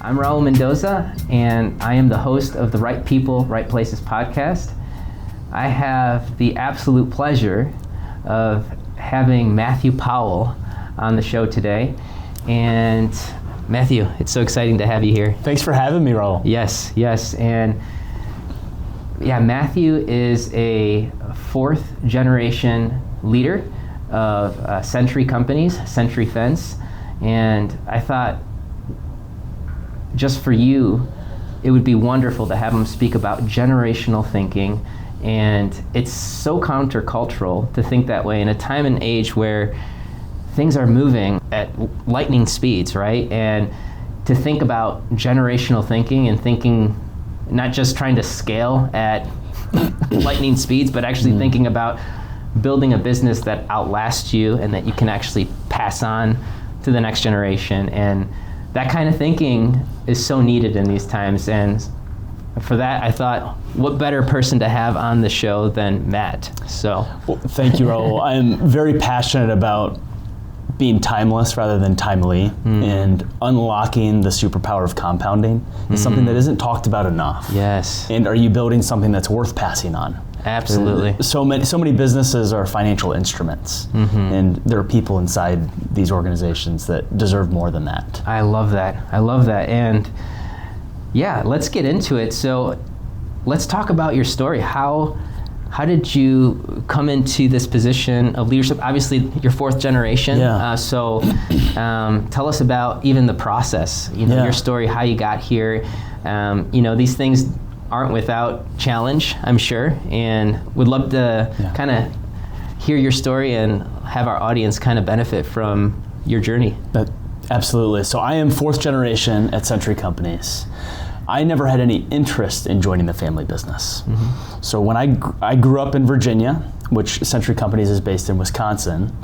I'm Raul Mendoza, and I am the host of the Right People, Right Places podcast. I have the absolute pleasure of having Matthew Powell on the show today. And Matthew, it's so exciting to have you here. Thanks for having me, Raul. Yes. And yeah, Matthew is a fourth generation leader of Century Companies, Century Fence. And I thought, just for you, it would be wonderful to have him speak about generational thinking. And it's so countercultural to think that way in a time and age where things are moving at lightning speeds, right? And to think about generational thinking and thinking, not just trying to scale at lightning speeds, but actually thinking about building a business that outlasts you and that you can actually pass on to the next generation. And that kind of thinking is so needed in these times, and for that, I thought, what better person to have on the show than Matt? So, well, thank you, Raul. I'm very passionate about being timeless rather than timely, and unlocking the superpower of compounding is something that isn't talked about enough. Yes. And are you building something that's worth passing on? Absolutely. So many businesses are financial instruments, and there are people inside these organizations that deserve more than that. I love that. And yeah, let's get into it. So let's talk about your story. How did you come into this position of leadership? Obviously, you're fourth generation. Yeah. So tell us about even the process, your story, how you got here. These things aren't without challenge, I'm sure, and would love to kind of hear your story and have our audience kind of benefit from your journey. Absolutely. So I am fourth generation at Century Companies. I never had any interest in joining the family business. So when I grew up in Virginia, which Century Companies is based in Wisconsin,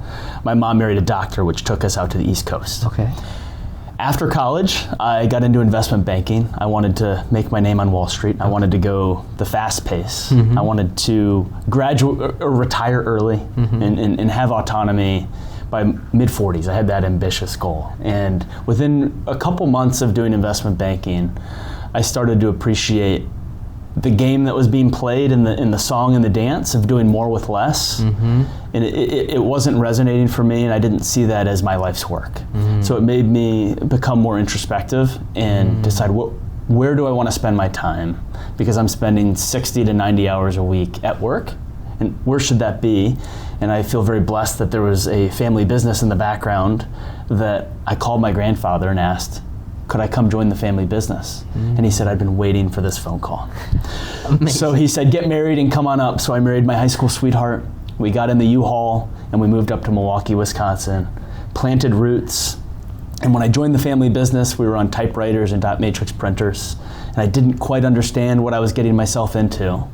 my mom married a doctor, which took us out to the East Coast. Okay. After college, I got into investment banking. I wanted to make my name on Wall Street. I wanted to go the fast pace. I wanted to graduate or retire early and have autonomy by mid-40s. I had that ambitious goal. And within a couple months of doing investment banking, I started to appreciate the game that was being played in the song and the dance of doing more with less. And it wasn't resonating for me, and I didn't see that as my life's work. So it made me become more introspective and decide where do I want to spend my time, because I'm spending 60 to 90 hours a week at work, and where should that be? And I feel very blessed that there was a family business in the background that I called my grandfather and asked, could I come join the family business? And he said, I've been waiting for this phone call. Amazing. So he said, get married and come on up. So I married my high school sweetheart. We got in the U-Haul and we moved up to Milwaukee, Wisconsin, planted roots. And when I joined the family business, we were on typewriters and dot matrix printers. And I didn't quite understand what I was getting myself into,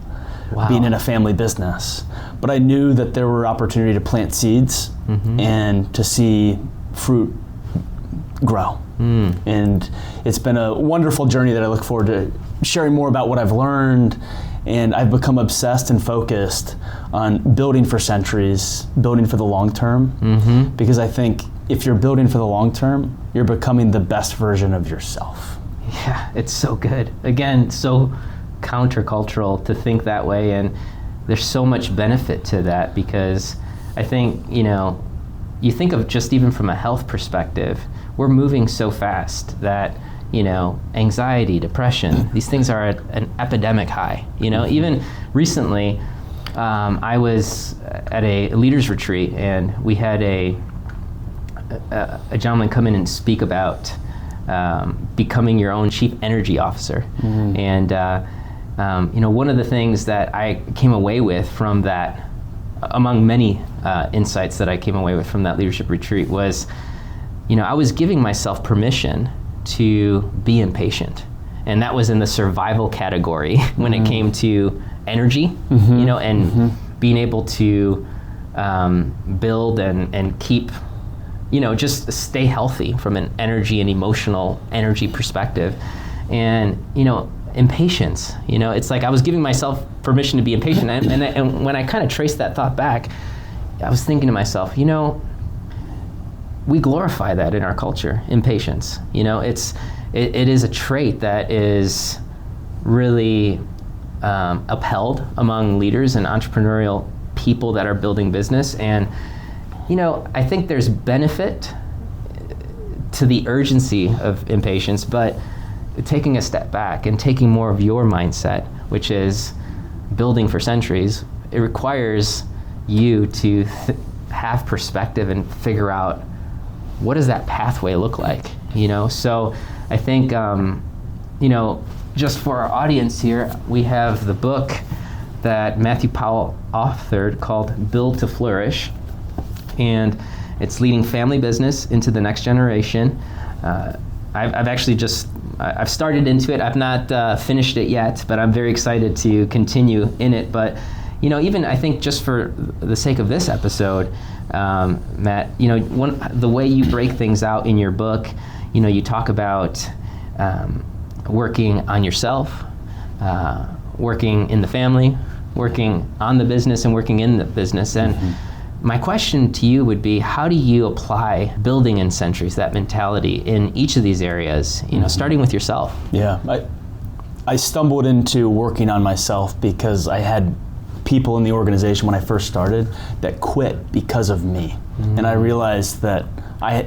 being in a family business. But I knew that there were opportunity to plant seeds and to see fruit grow. And it's been a wonderful journey that I look forward to sharing more about what I've learned. And I've become obsessed and focused on building for centuries, building for the long term, because I think if you're building for the long term, you're becoming the best version of yourself. Yeah, it's so good. Again, so countercultural to think that way, and there's so much benefit to that, because I think, you think of just even from a health perspective, we're moving so fast that, anxiety, depression, these things are at an epidemic high. Even recently, I was at a leaders retreat, and we had a gentleman come in and speak about becoming your own chief energy officer. And one of the things that I came away with from that, among many insights that I came away with from that leadership retreat, was I was giving myself permission to be impatient. And that was in the survival category when it came to energy, and being able to build and keep just stay healthy from an energy and emotional energy perspective. And, impatience, it's like I was giving myself permission to be impatient. And when I kind of traced that thought back, I was thinking to myself, we glorify that in our culture, impatience. It is a trait that is really upheld among leaders and entrepreneurial people that are building business. And I think there's benefit to the urgency of impatience, but taking a step back and taking more of your mindset, which is building for centuries, it requires you to have perspective and figure out what does that pathway look like, So I think, just for our audience here, we have the book that Matthew Powell authored called Build to Flourish. And it's leading family business into the next generation. I've actually I've started into it. I've not finished it yet, but I'm very excited to continue in it. But, even I think just for the sake of this episode, Matt, the way you break things out in your book, you talk about working on yourself, working in the family, working on the business, and working in the business. And my question to you would be, how do you apply building in centuries, that mentality, in each of these areas, starting with yourself? Yeah, I stumbled into working on myself because I had people in the organization when I first started that quit because of me. And I realized that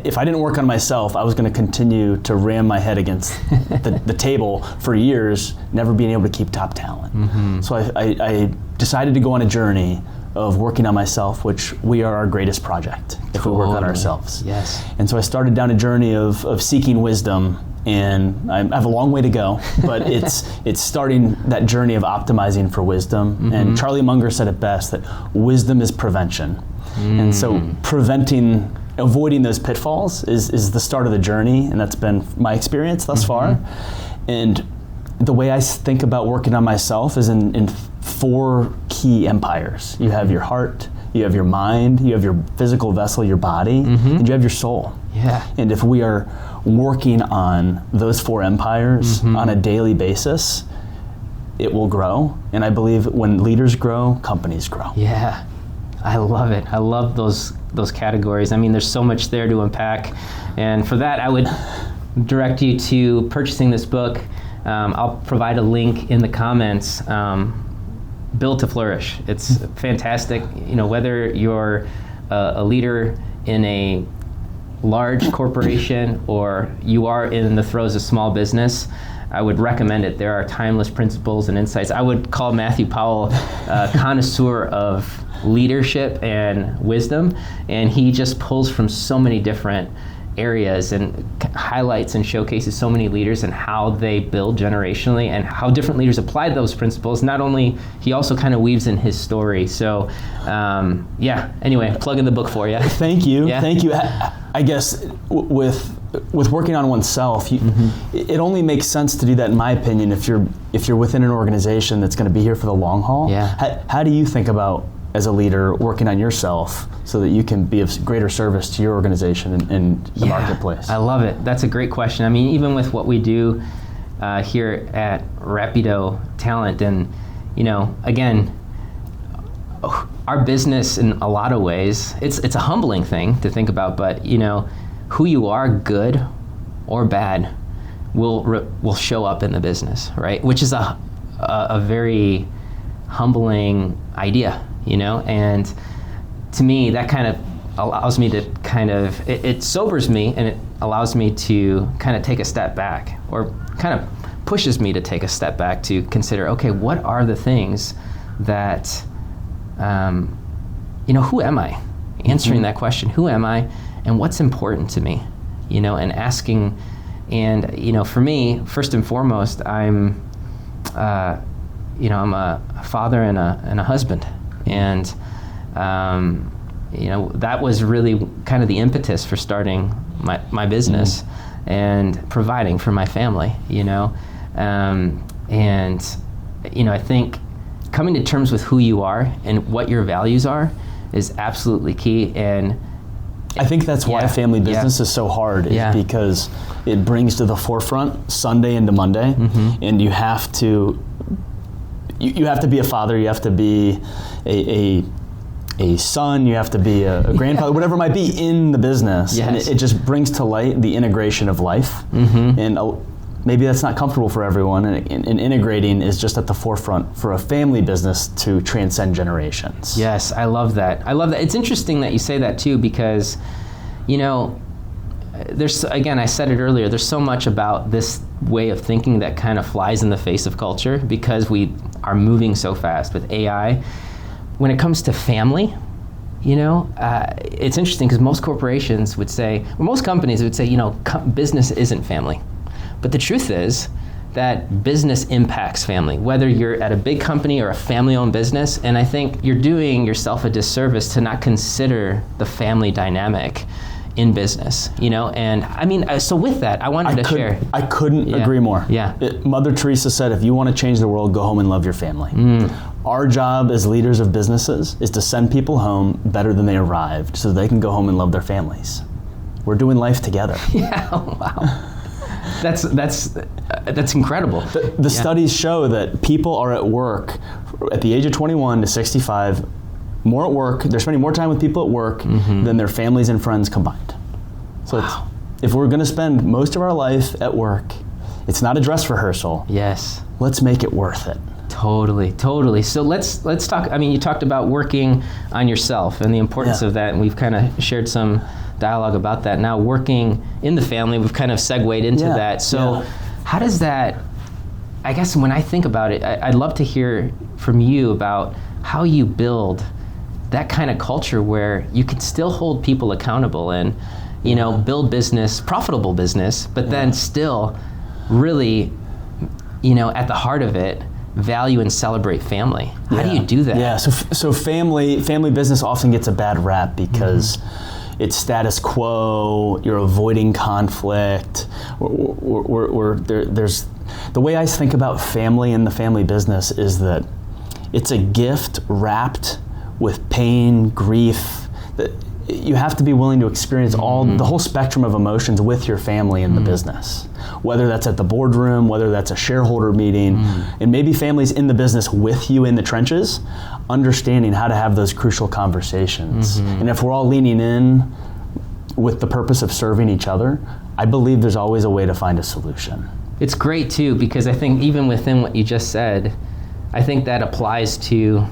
if I didn't work on myself, I was going to continue to ram my head against the table for years, never being able to keep top talent. So I decided to go on a journey of working on myself, which we are our greatest project if we work on ourselves. Yes. And so I started down a journey of seeking wisdom, and I have a long way to go, but it's starting that journey of optimizing for wisdom. And Charlie Munger said it best, that wisdom is prevention. And so avoiding those pitfalls is the start of the journey, and that's been my experience thus far. And the way I think about working on myself is in 4 key empires. You have your heart, you have your mind, you have your physical vessel, your body, and you have your soul. Yeah. And if we are working on those 4 empires on a daily basis, it will grow. And I believe when leaders grow, companies grow. Yeah, I love it. I love those categories. I mean, there's so much there to unpack. And for that, I would direct you to purchasing this book. I'll provide a link in the comments. Build to Flourish. It's fantastic. Whether you're a leader in a large corporation or you are in the throes of small business, I would recommend it. There are timeless principles and insights. I would call Matthew Powell a connoisseur of leadership and wisdom, and he just pulls from so many different areas and highlights and showcases so many leaders and how they build generationally and how different leaders apply those principles. Not only, he also kind of weaves in his story. So anyway, plugging the book for you. Thank you. Yeah. Thank you. I guess with working on oneself, it only makes sense to do that, in my opinion, if you're within an organization that's going to be here for the long haul. Yeah. How do you think about, as a leader, working on yourself so that you can be of greater service to your organization and the marketplace? I love it. That's a great question. I mean, even with what we do here at Rapido Talent, and again, our business in a lot of ways, it's a humbling thing to think about, but who you are, good or bad, will show up in the business, right? Which is a very humbling idea. And to me, that kind of allows me to it sobers me, and it allows me to kind of take a step back, or kind of pushes me to take a step back to consider, okay, what are the things that, who am I? Answering that question, who am I, and what's important to me, and asking, and, for me, first and foremost, I'm a father and a husband. And, that was really kind of the impetus for starting my business and providing for my family, I think coming to terms with who you are and what your values are is absolutely key. And I think that's why family business is so hard, is because it brings to the forefront Sunday into Monday, and you have to be a father, you have to be a son, you have to be a grandfather, whatever it might be in the business, and it just brings to light the integration of life, and maybe that's not comfortable for everyone, and integrating is just at the forefront for a family business to transcend generations. Yes, I love that. It's interesting that you say that too, because, there's, again, I said it earlier, there's so much about this way of thinking that kind of flies in the face of culture because we are moving so fast with AI. When it comes to family, it's interesting because most corporations would say, or most companies would say, business isn't family. But the truth is that business impacts family, whether you're at a big company or a family-owned business. And I think you're doing yourself a disservice to not consider the family dynamic in business, And I mean, so with that, I wanted to share. I couldn't agree more. Yeah. Mother Teresa said, if you want to change the world, go home and love your family. Our job as leaders of businesses is to send people home better than they arrived so they can go home and love their families. We're doing life together. Yeah, wow. That's incredible. The studies show that people are at work at the age of 21 to 65, more at work. They're spending more time with people at work than their families and friends combined. So if we're going to spend most of our life at work, it's not a dress rehearsal. Yes. Let's make it worth it. Totally. So let's talk. I mean, you talked about working on yourself and the importance of that, and we've kind of shared some dialogue about that. Now working in the family, we've kind of segued into that. So how does that, I guess when I think about it, I'd love to hear from you about how you build that kind of culture where you can still hold people accountable and, build business, profitable business, but then still really, at the heart of it, value and celebrate family. How do you do that? Yeah, so family business often gets a bad rap because it's status quo, you're avoiding conflict. There's the way I think about family and the family business is that it's a gift wrapped with pain, grief, that you have to be willing to experience the whole spectrum of emotions with your family in the business. Whether that's at the boardroom, whether that's a shareholder meeting, and maybe families in the business with you in the trenches, understanding how to have those crucial conversations. And if we're all leaning in with the purpose of serving each other, I believe there's always a way to find a solution. It's great too, because I think even within what you just said, I think that applies to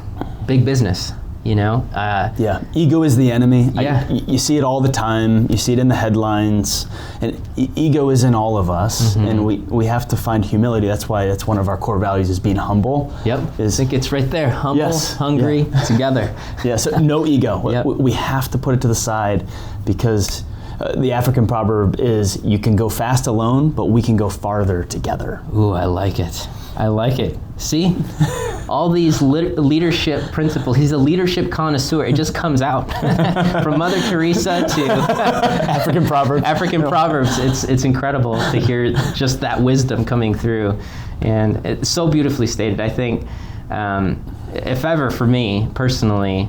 big business. Ego is the enemy. Yeah. You see it all the time. You see it in the headlines. And ego is in all of us, and we have to find humility. That's why it's one of our core values is being humble. Yep. I think it's right there. Humble, hungry, together. So no ego. Yep. We have to put it to the side because the African proverb is, you can go fast alone, but we can go farther together. Ooh, I like it. See? All these leadership principles. He's a leadership connoisseur. It just comes out. From Mother Teresa to African Proverbs. It's incredible to hear just that wisdom coming through. And it's so beautifully stated. I think, if ever for me personally,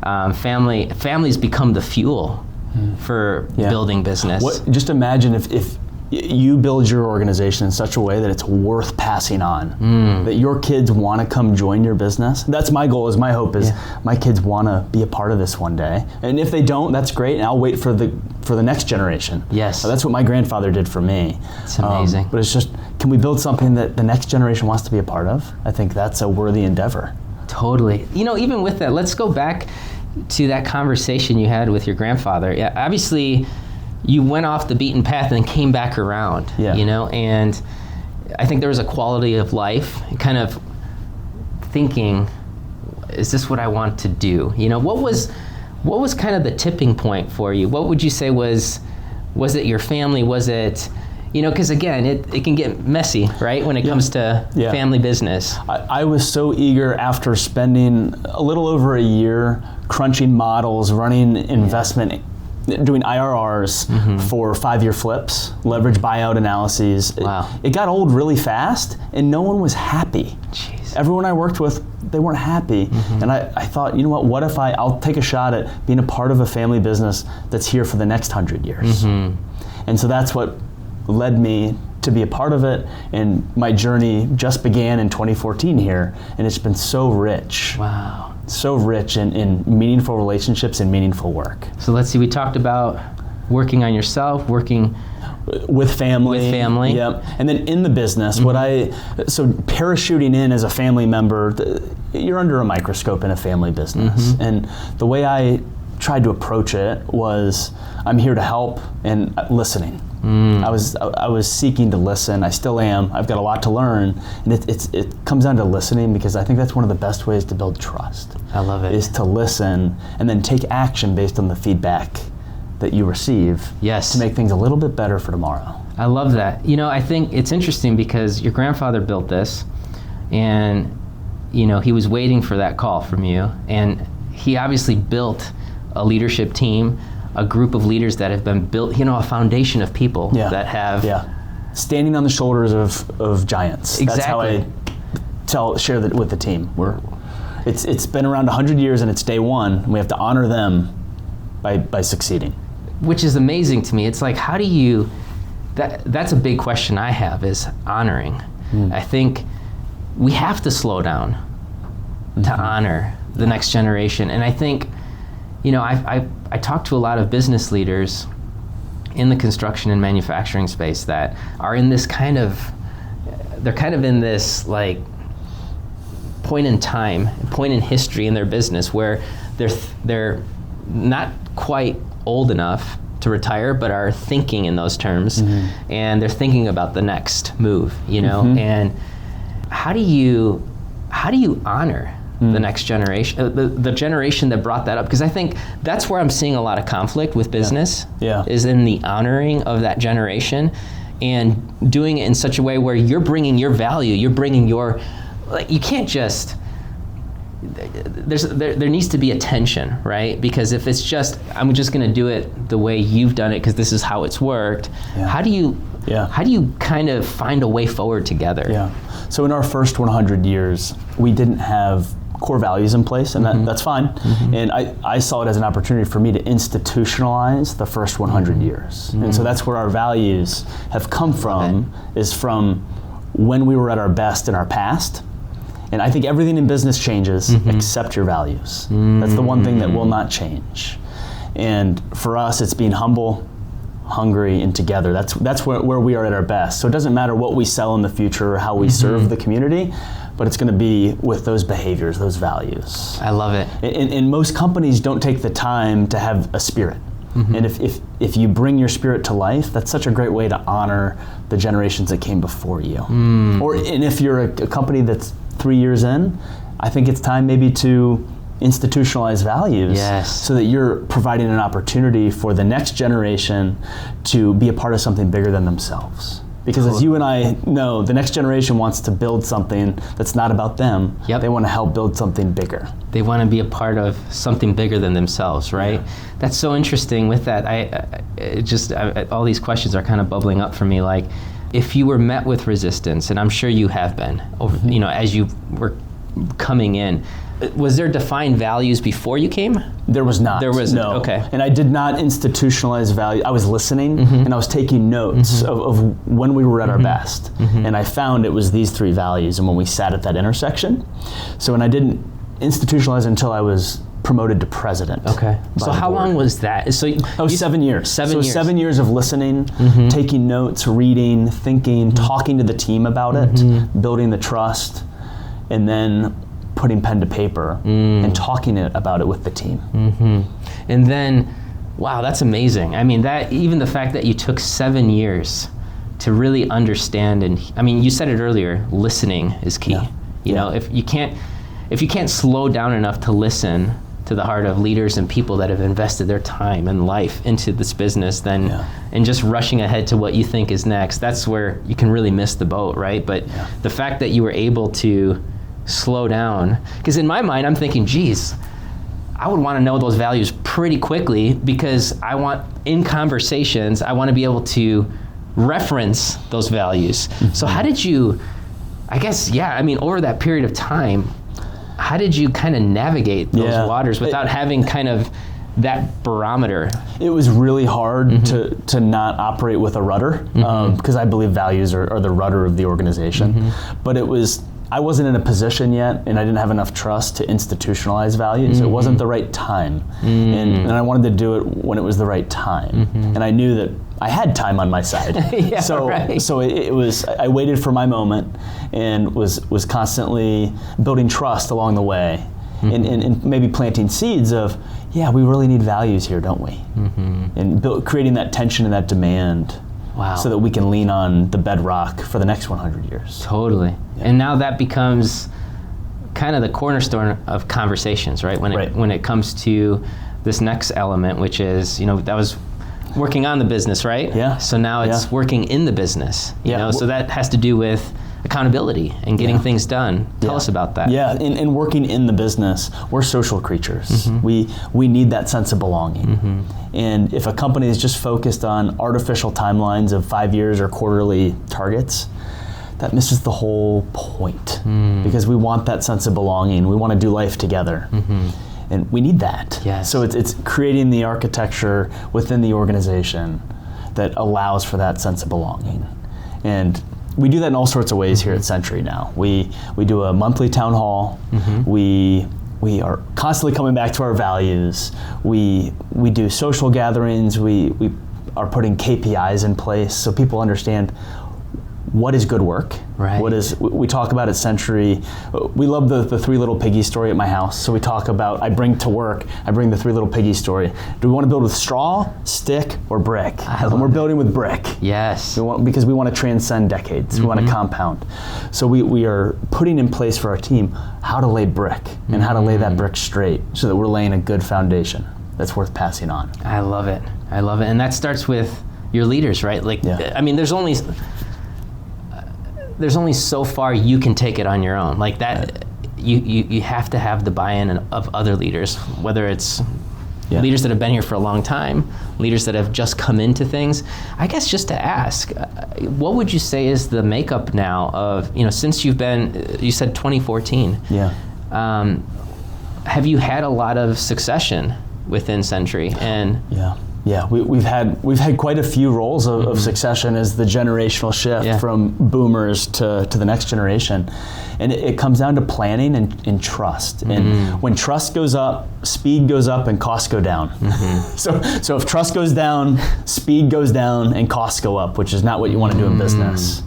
families become the fuel for building business. Just imagine if you build your organization in such a way that it's worth passing on, that your kids want to come join your business. That's my goal, my hope is my kids want to be a part of this one day. And if they don't, that's great, and I'll wait for the next generation. Yes. So that's what my grandfather did for me. It's amazing. But it's just, can we build something that the next generation wants to be a part of? I think that's a worthy endeavor. Totally. Even with that, let's go back to that conversation you had with your grandfather. Yeah, obviously, you went off the beaten path and came back around, and I think there was a quality of life, kind of thinking, is this what I want to do? What was kind of the tipping point for you? What would you say was it your family? Was it, because again, it can get messy, right? When it comes to family business. I was so eager after spending a little over a year crunching models, running investment, doing IRRs for 5-year flips, leverage buyout analyses. Wow. It got old really fast, and no one was happy. Jeez. Everyone I worked with, they weren't happy. And I thought, you know what if I'll take a shot at being a part of a family business that's here for the next 100 years. And so that's what led me to be a part of it, and my journey just began in 2014 here, and it's been so rich. Wow. So rich in meaningful relationships and meaningful work. So let's see, we talked about working on yourself, working with family. Yep. And then in the business, so parachuting in as a family member, you're under a microscope in a family business. And the way I tried to approach it was, I'm here to help and listening. I was seeking to listen. I still am. I've got a lot to learn, and it comes down to listening, because I think that's one of the best ways to build trust. I love it. Is to listen and then take action based on the feedback that you receive. Yes. To make things a little bit better for tomorrow. I love that. You know, I think it's interesting because your grandfather built this, and you know, he was waiting for that call from you, and he obviously built a leadership team, a group of leaders that have been built, you know, a foundation of people that have... standing on the shoulders of giants. Exactly. That's how I share that with the team. It's been around 100 years, and it's day one, and we have to honor them by succeeding. Which is amazing to me. It's like, how do you... That's a big question I have, is honoring. I think we have to slow down to honor the next generation. And I think, you know, I talk to a lot of business leaders in the construction and manufacturing space that are in this they're kind of in this like point in time, point in history in their business where they're not quite old enough to retire, but are thinking in those terms, and they're thinking about the next move, you know. And how do you honor the next generation, the generation that brought that up? Because I think that's where I'm seeing a lot of conflict with business, is in the honoring of that generation, and doing it in such a way where you're bringing your value, you're bringing your, like, you can't just, there needs to be a tension, right? Because if it's just, I'm just going to do it the way you've done it because this is how it's worked, how do you kind of find a way forward together? So in our first 100 years, we didn't have core values in place, and that's fine. And I saw it as an opportunity for me to institutionalize the first 100 years. And so that's where our values have come from, is from when we were at our best in our past. And I think everything in business changes except your values. That's the one thing that will not change. And for us, it's being humble, hungry, and together. That's where we are at our best. So it doesn't matter what we sell in the future or how we serve the community, but it's going to be with those behaviors, those values. I love it. And most companies don't take the time to have a spirit. And if you bring your spirit to life, that's such a great way to honor the generations that came before you. And if you're a company that's 3 years in, I think it's time maybe to institutionalize values, so that you're providing an opportunity for the next generation to be a part of something bigger than themselves. Because as you and I know, the next generation wants to build something that's not about them. They want to help build something bigger. They want to be a part of something bigger than themselves, right? That's so interesting with that. All these questions are kind of bubbling up for me. Like, if you were met with resistance, and I'm sure you have been, you know, as you were coming in, was there defined values before you came? There was not. There was no. Okay. And I did not institutionalize value. I was listening and I was taking notes of when we were at our best. And I found it was these 3 values, and when we sat at that intersection. So, and I didn't institutionalize until I was promoted to president. Okay. So how long was that? So that was 7 years. 7 years. 7 years of listening, taking notes, reading, thinking, talking to the team about it, building the trust, and then putting pen to paper and talking about it with the team. And then, wow, that's amazing. I mean, that, even the fact that you took 7 years to really understand, and I mean, you said it earlier, listening is key. You know, if you can't slow down enough to listen to the heart of leaders and people that have invested their time and life into this business, then and just rushing ahead to what you think is next, that's where you can really miss the boat, right? But the fact that you were able to slow down, because in my mind I'm thinking, geez, I would want to know those values pretty quickly, because I want, in conversations, I want to be able to reference those values. So how did you, I guess, yeah, I mean, over that period of time, how did you kind of navigate those waters without having kind of that barometer? It was really hard to not operate with a rudder, because I believe values are the rudder of the organization. But I wasn't in a position yet, and I didn't have enough trust to institutionalize values. It wasn't the right time, and I wanted to do it when it was the right time. And I knew that I had time on my side. So it was, I waited for my moment and was constantly building trust along the way, and maybe planting seeds of, yeah, we really need values here, don't we? And creating that tension and that demand. Wow. So that we can lean on the bedrock for the next 100 years. Totally. Yeah. And now that becomes kind of the cornerstone of conversations, right? When it comes to this next element, which is, that was working on the business, right? Yeah. So now it's working in the business, you know? So that has to do with accountability and getting things done. Tell us about that. Yeah, in working in the business, we're social creatures. We need that sense of belonging. And if a company is just focused on artificial timelines of 5 years or quarterly targets, that misses the whole point. Because we want that sense of belonging. We want to do life together. And we need that. Yes. So it's creating the architecture within the organization that allows for that sense of belonging. And we do that in all sorts of ways here at Century now. We do a monthly town hall. We are constantly coming back to our values. We do social gatherings. We are putting KPIs in place so people understand what is good work. Right. We talk about at Century. We love the Three Little Piggies story at my house. So we talk about, I bring the Three Little Piggies story. Do we want to build with straw, stick, or brick? And we're building with brick. Yes. Because we want to transcend decades. We want to compound. So we are putting in place for our team how to lay brick and how to lay that brick straight so that we're laying a good foundation that's worth passing on. I love it. And that starts with your leaders, right? I mean, there's only so far you can take it on your own. Like that, you have to have the buy-in of other leaders, whether it's leaders that have been here for a long time, leaders that have just come into things. I guess just to ask, what would you say is the makeup now of, since you said 2014. Yeah. Have you had a lot of succession within Century? And Yeah, we've had quite a few roles of succession as the generational shift from boomers to the next generation. And it comes down to planning and trust. And when trust goes up, speed goes up and costs go down. So if trust goes down, speed goes down and costs go up, which is not what you want to do in business.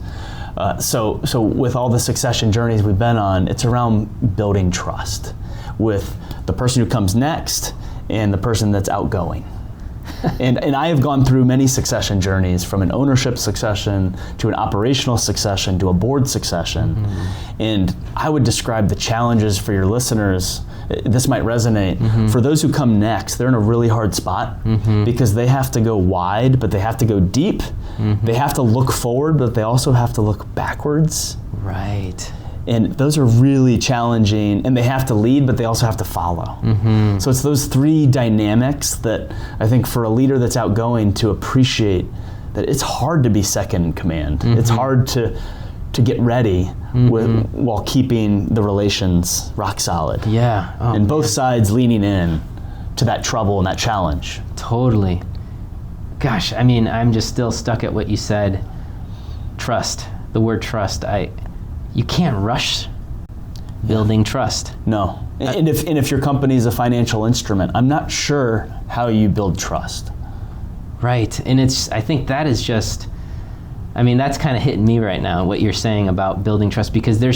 So with all the succession journeys we've been on, it's around building trust with the person who comes next and the person that's outgoing. And I have gone through many succession journeys, from an ownership succession to an operational succession to a board succession. And I would describe the challenges for your listeners. This might resonate. For those who come next, they're in a really hard spot because they have to go wide, but they have to go deep. They have to look forward, but they also have to look backwards. Right. And those are really challenging, and they have to lead, but they also have to follow. So it's those three dynamics that I think for a leader that's outgoing to appreciate that it's hard to be second in command. It's hard to get ready while keeping the relations rock solid. Yeah. Oh, and both sides leaning in to that trouble and that challenge. Totally. Gosh, I mean, I'm just still stuck at what you said. Trust. The word trust. You can't rush building trust. No. And if your company is a financial instrument, I'm not sure how you build trust. Right. And I think that is just, I mean, that's kind of hitting me right now, what you're saying about building trust, because it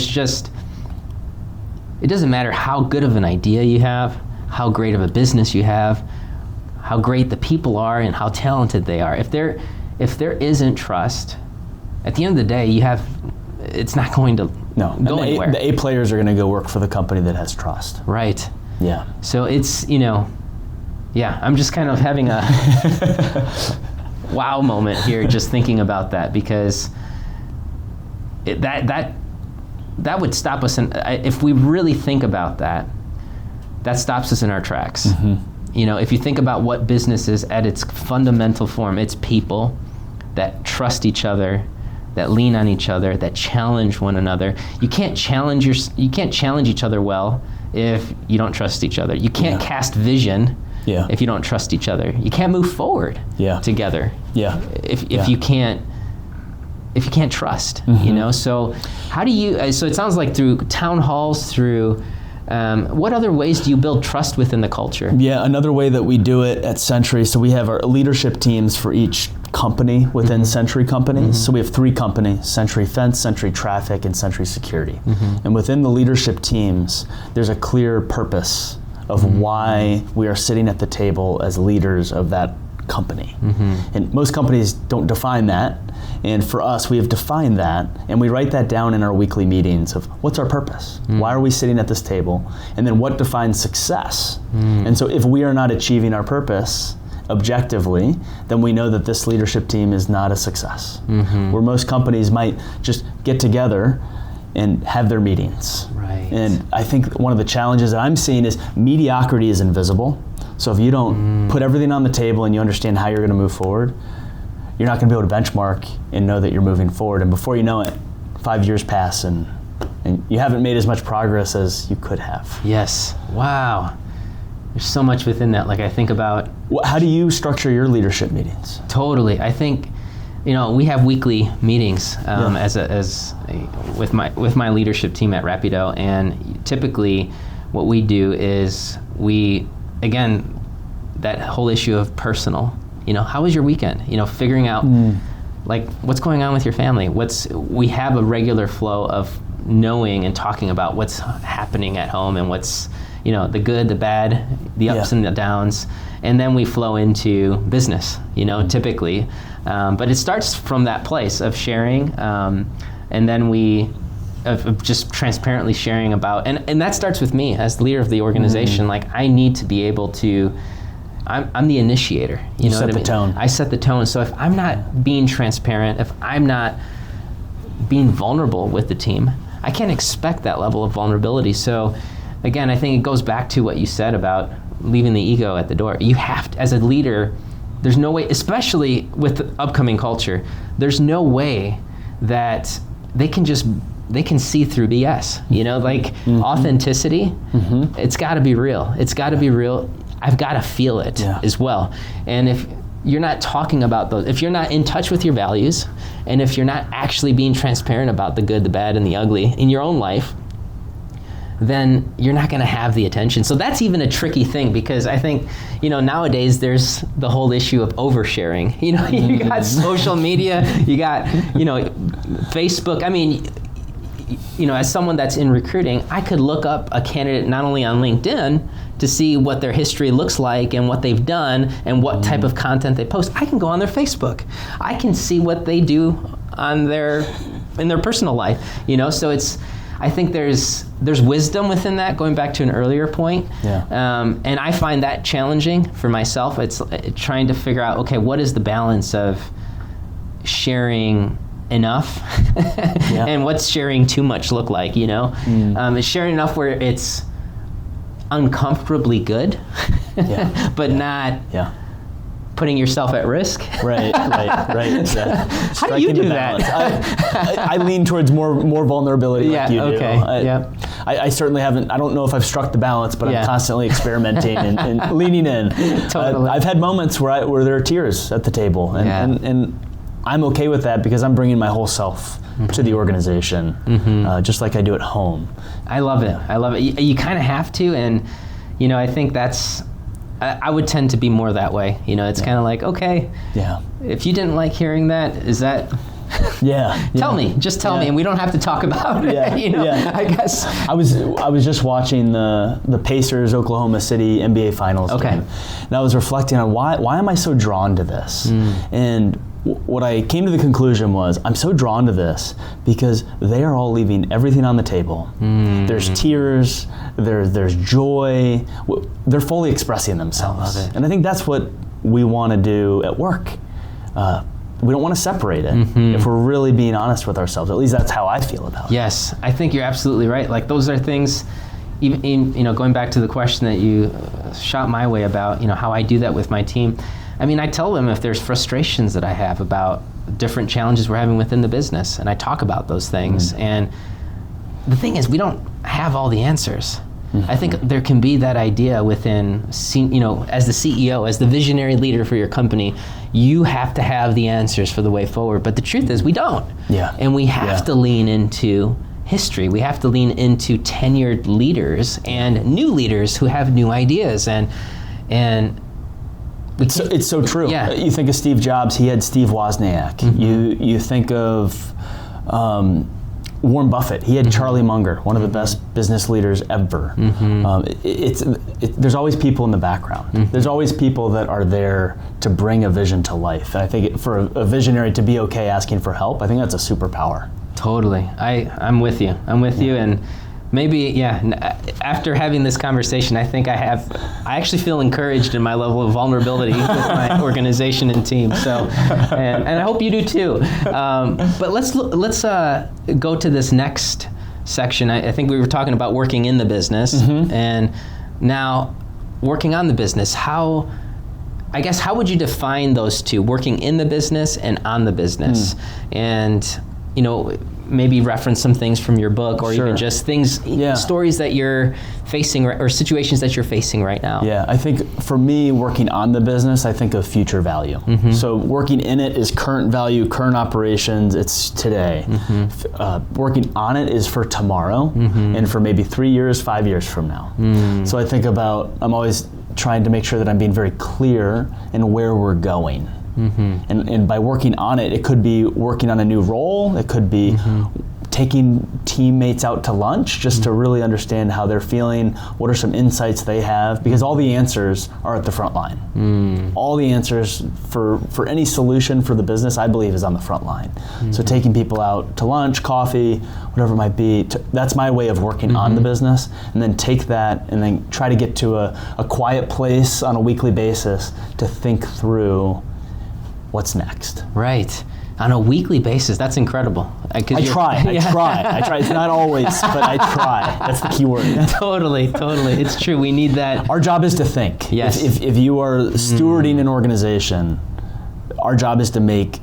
doesn't matter how good of an idea you have, how great of a business you have, how great the people are and how talented they are. If there isn't trust, at the end of the day, it's not going to go anywhere. The A players are going to go work for the company that has trust. Right. Yeah. So it's, I'm just kind of having a wow moment here just thinking about that, because that would stop us. If we really think about that stops us in our tracks. If you think about what business is at its fundamental form, it's people that trust each other, that lean on each other, that challenge one another. You can't challenge each other well if you don't trust each other. You can't cast vision if you don't trust each other. You can't move forward together if you can't trust. So how do you? So it sounds like through town halls, through what other ways do you build trust within the culture? Yeah, another way that we do it at Century, so we have our leadership teams for each company within Century companies. So we have 3 companies, Century Fence, Century Traffic, and Century Security. And within the leadership teams, there's a clear purpose of why we are sitting at the table as leaders of that company. And most companies don't define that. And for us, we have defined that, and we write that down in our weekly meetings of what's our purpose? Why are we sitting at this table? And then what defines success? And so if we are not achieving our purpose objectively, then we know that this leadership team is not a success. Where most companies might just get together and have their meetings. Right. And I think one of the challenges that I'm seeing is mediocrity is invisible. So if you don't put everything on the table and you understand how you're going to move forward, you're not going to be able to benchmark and know that you're moving forward. And before you know it, 5 years pass and you haven't made as much progress as you could have. Yes. Wow. There's so much within that. Like I think about... How do you structure your leadership meetings? Totally. I think, we have weekly meetings with my leadership team at Rapido, and typically what we do is that whole issue of personal. How was your weekend? Figuring out like what's going on with your family. We have a regular flow of knowing and talking about what's happening at home and what's, the good, the bad, the ups and the downs. And then we flow into business, typically. But it starts from that place of sharing. And then of just transparently sharing about, and that starts with me as the leader of the organization. Like I need to be able to, I'm the initiator. You set the tone. I set the tone. So if I'm not being transparent, if I'm not being vulnerable with the team, I can't expect that level of vulnerability. So again, I think it goes back to what you said about leaving the ego at the door. You have to, as a leader, there's no way, especially with the upcoming culture, there's no way that they can see through BS. Authenticity, it's got to be real. It's got to be real. I've got to feel it as well. And if you're not talking about those, if you're not in touch with your values, and if you're not actually being transparent about the good, the bad, and the ugly in your own life, then you're not going to have the attention. So that's even a tricky thing, because I think, nowadays there's the whole issue of oversharing. You got social media, you got, Facebook. I mean, as someone that's in recruiting, I could look up a candidate not only on LinkedIn to see what their history looks like and what they've done and what type of content they post. I can go on their Facebook. I can see what they do in their personal life. So I think there's wisdom within that, going back to an earlier point. And I find that challenging for myself. It's trying to figure out, okay, what is the balance of sharing enough and what's sharing too much look like, Is sharing enough where it's uncomfortably good, but not putting yourself at risk. Right. Yeah. How do you do that? I lean towards more vulnerability like you okay. do. I certainly haven't, I don't know if I've struck the balance, but I'm constantly experimenting and leaning in. Totally. I've had moments where there are tears at the table, and I'm okay with that because I'm bringing my whole self to the organization, just like I do at home. I love it. You kind of have to, and I think I would tend to be more that way. It's kind of like, okay, if you didn't like hearing that, is that... Tell me, just tell me, and we don't have to talk about it. I guess. I was just watching the Pacers Oklahoma City NBA Finals game, and I was reflecting on why am I so drawn to this? And what I came to the conclusion was, I'm so drawn to this because they are all leaving everything on the table. There's tears, there's joy, they're fully expressing themselves. I love it. And I think that's what we want to do at work. We don't want to separate it if we're really being honest with ourselves. At least that's how I feel about it. Yes, I think you're absolutely right. Like those are things, even going back to the question that you shot my way about, how I do that with my team. I mean, I tell them if there's frustrations that I have about different challenges we're having within the business, and I talk about those things. And the thing is, we don't have all the answers. I think there can be that idea within, as the CEO, as the visionary leader for your company, you have to have the answers for the way forward. But the truth is, we don't. Yeah. And we have to lean into history. We have to lean into tenured leaders and new leaders who have new ideas. And it's so true. Yeah. You think of Steve Jobs, he had Steve Wozniak. You think of Warren Buffett, he had Charlie Munger, one of the best business leaders ever. There's always people in the background. There's always people that are there to bring a vision to life. And I think for a visionary to be okay asking for help, I think that's a superpower. Totally. I'm with you. And maybe, after having this conversation, I think I actually feel encouraged in my level of vulnerability with my organization and team. So, and I hope you do too. But let's go to this next section. I think we were talking about working in the business, and now working on the business. How would you define those two, working in the business and on the business? And, maybe reference some things from your book, or even just things, stories that you're facing, or situations that you're facing right now. Yeah, I think for me, working on the business, I think of future value. So working in it is current value, current operations, it's today. Working on it is for tomorrow, and for maybe 3 years, 5 years from now. So I think I'm always trying to make sure that I'm being very clear in where we're going. And by working on it, it could be working on a new role, it could be taking teammates out to lunch just to really understand how they're feeling, what are some insights they have, because all the answers are at the front line. All the answers for any solution for the business, I believe, is on the front line. So taking people out to lunch, coffee, whatever it might be, that's my way of working on the business, and then take that and then try to get to a quiet place on a weekly basis to think through what's next. Right. On a weekly basis, that's incredible. I try. It's not always, but I try. That's the key word. Totally. It's true. We need that. Our job is to think. Yes. If you are stewarding an organization, our job is to make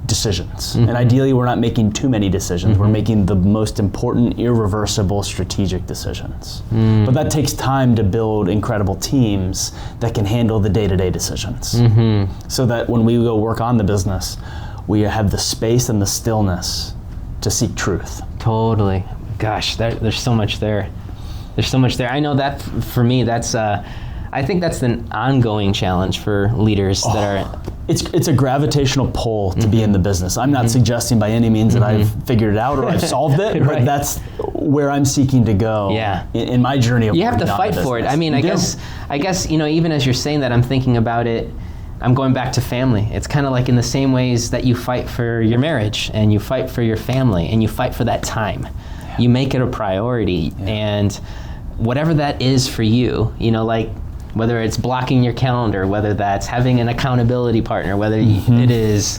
decisions. And ideally, we're not making too many decisions. We're making the most important, irreversible, strategic decisions. But that takes time to build incredible teams that can handle the day-to-day decisions. So that when we go work on the business, we have the space and the stillness to seek truth. Totally. Gosh, there's so much there. I know that for me, that's I think that's an ongoing challenge for leaders that are. It's a gravitational pull to be in the business. I'm not suggesting by any means that I've figured it out or I've solved it, but that's where I'm seeking to go in my journey of you have to fight for it. I mean, I guess even as you're saying that, I'm thinking about it, I'm going back to family. It's kind of like in the same ways that you fight for your marriage and you fight for your family and you fight for that time. You make it a priority, and whatever that is for you, like whether it's blocking your calendar, whether that's having an accountability partner, whether it is,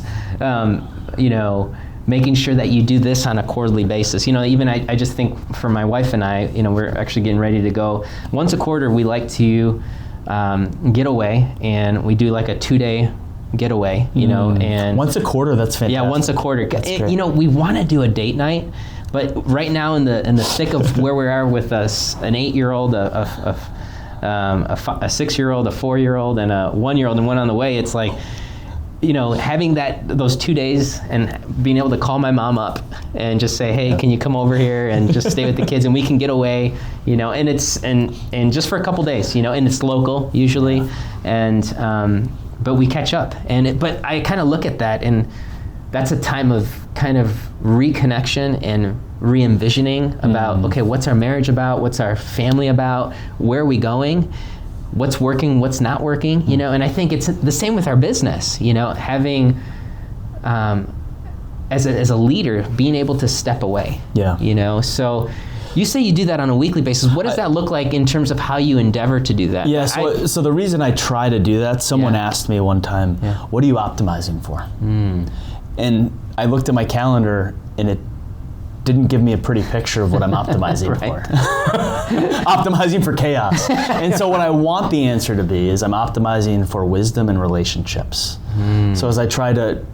making sure that you do this on a quarterly basis. Even I just think for my wife and I, we're actually getting ready to go. Once a quarter, we like to get away, and we do like a 2-day getaway, and once a quarter, that's fantastic. Yeah, once a quarter. We want to do a date night, but right now in the thick of where we are with an 8-year-old, a 6-year-old, a 4-year-old, and a 1-year-old, and one on the way, it's like, having those 2 days and being able to call my mom up and just say, hey, can you come over here and just stay with the kids and we can get away, and it's and just for a couple days, and it's local usually, and but we catch up, but I kind of look at that, and that's a time of kind of reconnection and re-envisioning about, okay, what's our marriage about? What's our family about? Where are we going? What's working? What's not working? And I think it's the same with our business, having, as a leader, being able to step away. Yeah. So you say you do that on a weekly basis. What does that look like in terms of how you endeavor to do that? Yeah, so the reason I try to do that, someone asked me one time, what are you optimizing for? And I looked at my calendar, and it didn't give me a pretty picture of what I'm optimizing for. Optimizing for chaos. And so what I want the answer to be is I'm optimizing for wisdom and relationships. So as I try to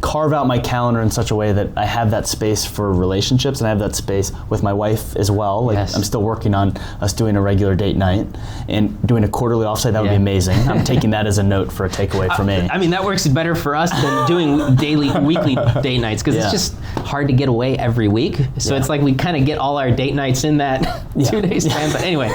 carve out my calendar in such a way that I have that space for relationships, and I have that space with my wife as well. Like, yes. I'm still working on us doing a regular date night and doing a quarterly offsite. That would be amazing. I'm taking that as a note for a takeaway for me. I mean, that works better for us than doing weekly date nights, because it's just hard to get away every week. So it's like we kind of get all our date nights in that 2 day span. But anyway.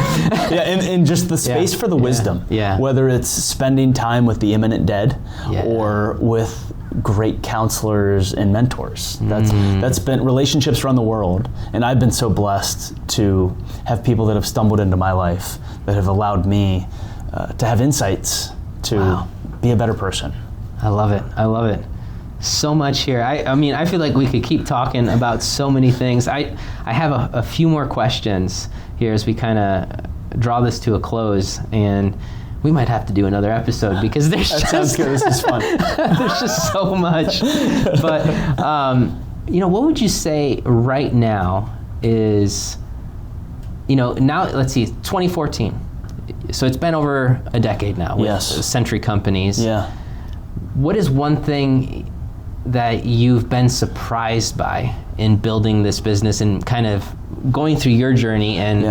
And just the space for the wisdom. Yeah. Whether it's spending time with the imminent dead or with great counselors and mentors. That's been relationships around the world, and I've been so blessed to have people that have stumbled into my life that have allowed me to have insights to be a better person. I love it. So much here. I mean, I feel like we could keep talking about so many things. I have a few more questions here as we kind of draw this to a close, and we might have to do another episode because there's sounds good. This is fun. There's just so much. But what would you say right now is, now let's see, 2014. So it's been over a decade now with Century Companies. Yeah. What is one thing that you've been surprised by in building this business and kind of going through your journey and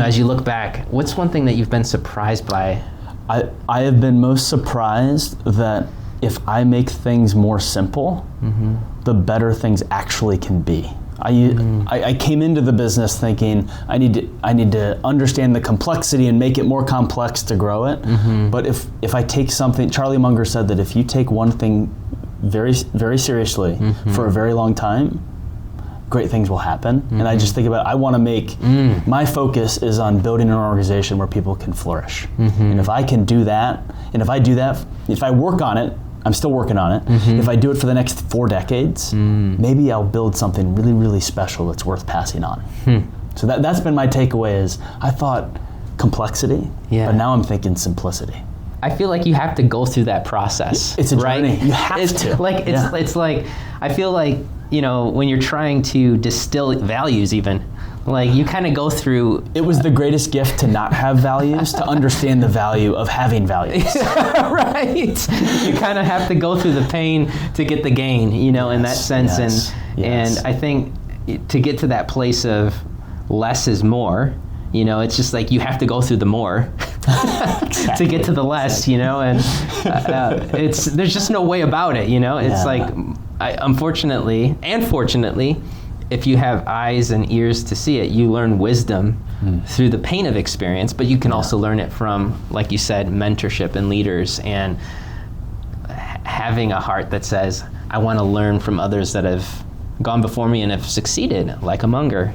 as you look back, what's one thing that you've been surprised by? I have been most surprised that if I make things more simple, the better things actually can be. I came into the business thinking I need to understand the complexity and make it more complex to grow it. But if I take something, Charlie Munger said that if you take one thing very, very seriously for a very long time, great things will happen. And I just think about, I want to make, my focus is on building an organization where people can flourish. And if I can do that, and if I work on it, I'm still working on it. If I do it for the next 4 decades, maybe I'll build something really, really special that's worth passing on. So that's been my takeaway is, I thought complexity, but now I'm thinking simplicity. I feel like you have to go through that process. It's a journey. Right? You have to. Like, it's like, I feel like, when you're trying to distill values even, like you kind of go through. It was the greatest gift to not have values, to understand the value of having values. Right. You kind of have to go through the pain to get the gain, in that sense. And I think to get to that place of less is more, it's just like you have to go through the more to get to the less, and there's just no way about it, It's like, unfortunately and fortunately, if you have eyes and ears to see it, you learn wisdom through the pain of experience, but you can also learn it from, like you said, mentorship and leaders, and having a heart that says, I want to learn from others that have gone before me and have succeeded, like a Munger,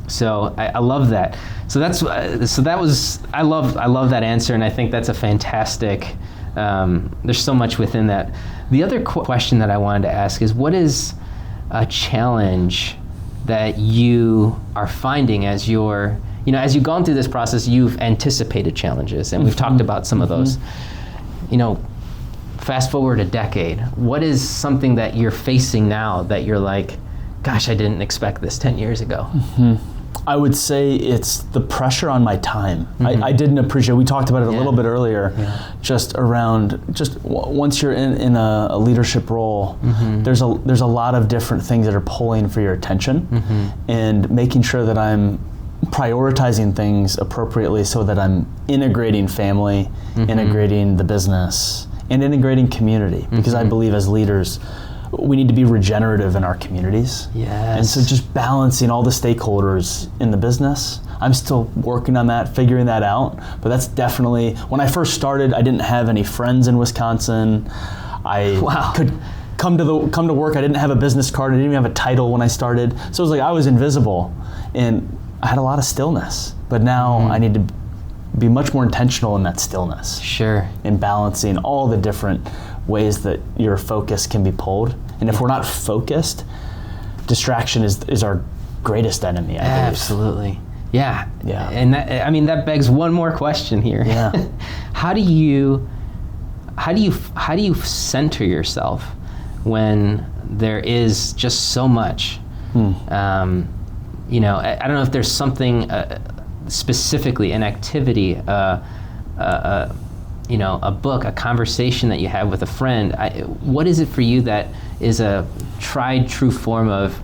So I love that. So I love that answer, and I think that's a fantastic. There's so much within that. The other question that I wanted to ask is, what is a challenge that you are finding as you've gone through this process? You've anticipated challenges, and we've talked about some of those. Fast forward a decade. What is something that you're facing now that you're like, gosh, I didn't expect this 10 years ago? I would say it's the pressure on my time. I didn't appreciate, we talked about it a little bit earlier, just once you're in a leadership role, there's a lot of different things that are pulling for your attention, and making sure that I'm prioritizing things appropriately so that I'm integrating family, integrating the business, and integrating community, because I believe as leaders, we need to be regenerative in our communities. Yes. And so just balancing all the stakeholders in the business. I'm still working on that, figuring that out. But that's definitely, when I first started, I didn't have any friends in Wisconsin. I could come to work, I didn't have a business card, I didn't even have a title when I started. So it was like I was invisible, and I had a lot of stillness. But now I need to be much more intentional in that stillness. Sure. In balancing all the different ways that your focus can be pulled. And if we're not focused, distraction is our greatest enemy, I believe. Absolutely. Yeah. And that begs one more question here. Yeah. How do you center yourself when there is just so much? I don't know if there's something specifically, an activity, a book, a conversation that you have with a friend, what is it for you that is a tried true form of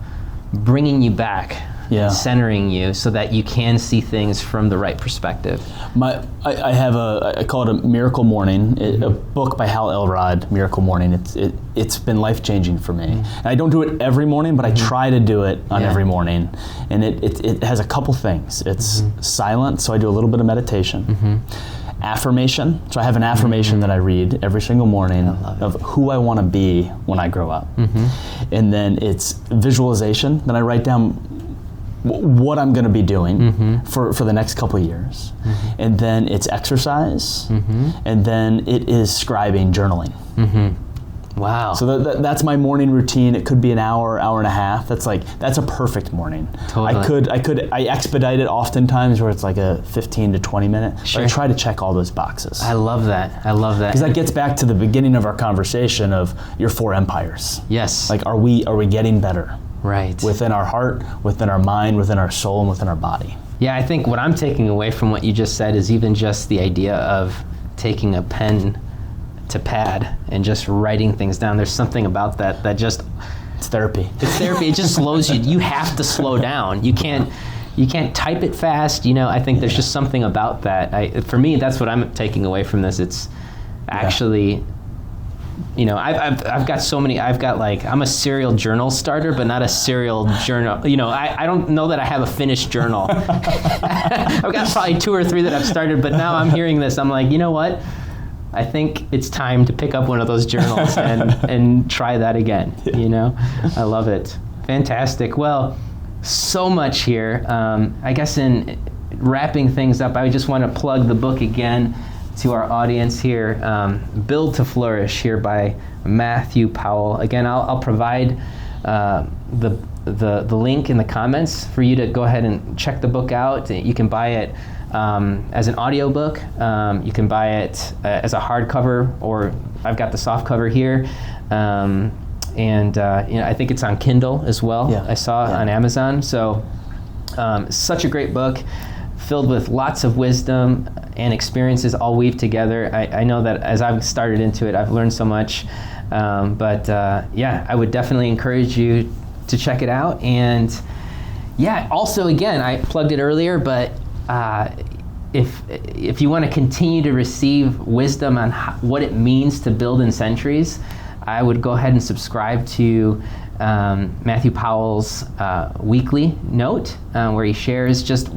bringing you back, centering you so that you can see things from the right perspective? I have I call it a Miracle Morning, a book by Hal Elrod, Miracle Morning. It's been life-changing for me. And I don't do it every morning, but I try to do it on every morning. And it has a couple things. It's silent, so I do a little bit of meditation. Affirmation, so I have an affirmation that I read every single morning of who I want to be when I grow up. And then it's visualization, then I write down what I'm going to be doing for the next couple of years. And then it's exercise, and then it is scribing, journaling. Wow. So that's my morning routine. It could be an hour, hour and a half. That's a perfect morning. Totally. I expedite it oftentimes where it's like a 15 to 20 minute. Sure. But I try to check all those boxes. I love that. Because that gets back to the beginning of our conversation of your 4 empires. Yes. Like, are we getting better? Right. Within our heart, within our mind, within our soul, and within our body. Yeah, I think what I'm taking away from what you just said is even just the idea of taking a pen to pad and just writing things down. There's something about that just... It's therapy. It just slows you. You have to slow down. You can't type it fast. I think there's just something about that. For me, that's what I'm taking away from this. It's actually... I've got so many. I'm a serial journal starter, but not a serial journal. I don't know that I have a finished journal. I've got probably 2 or 3 that I've started, but now I'm hearing this. I'm like, you know what? I think it's time to pick up one of those journals and try that again. I love it. Fantastic. Well, so much here. I guess in wrapping things up, I just want to plug the book again to our audience here, Build to Flourish, here by Matthew Powell. Again, I'll provide the link in the comments for you to go ahead and check the book out. You can buy it as an audiobook. You can buy it as a hardcover, or I've got the soft cover here. I think it's on Kindle as well. I saw on Amazon. So such a great book, filled with lots of wisdom and experiences all weaved together. I know that as I've started into it, I've learned so much. I would definitely encourage you to check it out. And also, again, I plugged it earlier, but if you want to continue to receive wisdom on what it means to build in centuries, I would go ahead and subscribe to Matthew Powell's weekly note, where he shares just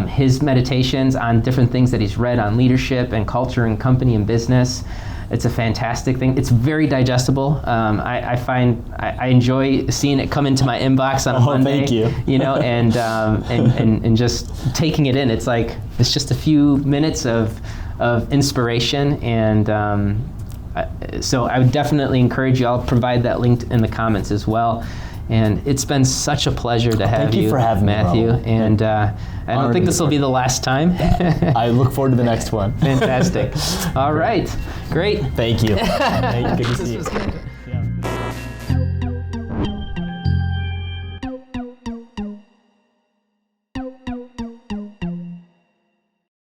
his meditations on different things that he's read on leadership and culture and company and business. It's a fantastic thing. It's very digestible. I find I enjoy seeing it come into my inbox on a Monday. Thank you. And just taking it in. It's just a few minutes of inspiration, and so I would definitely encourage you. I'll provide that link in the comments as well. And it's been such a pleasure to have you. Thank you for having Matthew. me, Raul. And I don't think this will be the last time. I look forward to the next one. Fantastic. All right. Great. Thank you. Good to see you.